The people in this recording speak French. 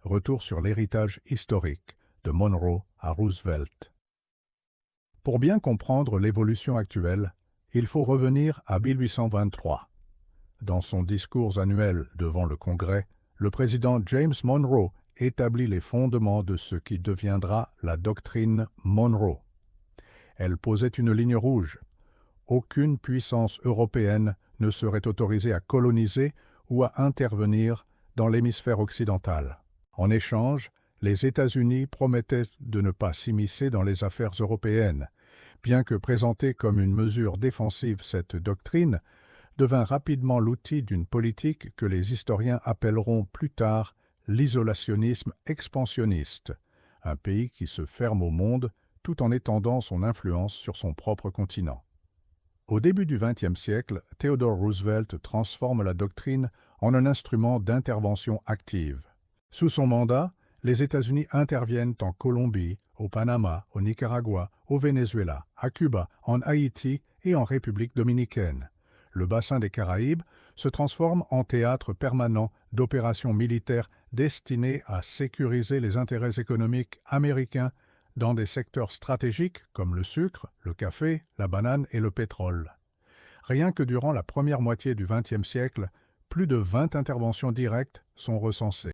retour sur l'héritage historique, de Monroe à Roosevelt. Pour bien comprendre l'évolution actuelle, il faut revenir à 1823. Dans son discours annuel devant le Congrès, le président James Monroe établit les fondements de ce qui deviendra la doctrine Monroe. Elle posait une ligne rouge. Aucune puissance européenne ne serait autorisée à coloniser ou à intervenir dans l'hémisphère occidental. En échange, les États-Unis promettaient de ne pas s'immiscer dans les affaires européennes. Bien que présentée comme une mesure défensive, cette doctrine devint rapidement l'outil d'une politique que les historiens appelleront plus tard l'isolationnisme expansionniste, un pays qui se ferme au monde tout en étendant son influence sur son propre continent. Au début du XXe siècle, Theodore Roosevelt transforme la doctrine en un instrument d'intervention active. Sous son mandat, les États-Unis interviennent en Colombie, au Panama, au Nicaragua, au Venezuela, à Cuba, en Haïti et en République dominicaine. Le bassin des Caraïbes se transforme en théâtre permanent d'opérations militaires destinées à sécuriser les intérêts économiques américains dans des secteurs stratégiques comme le sucre, le café, la banane et le pétrole. Rien que durant la première moitié du XXe siècle, plus de 20 interventions directes sont recensées.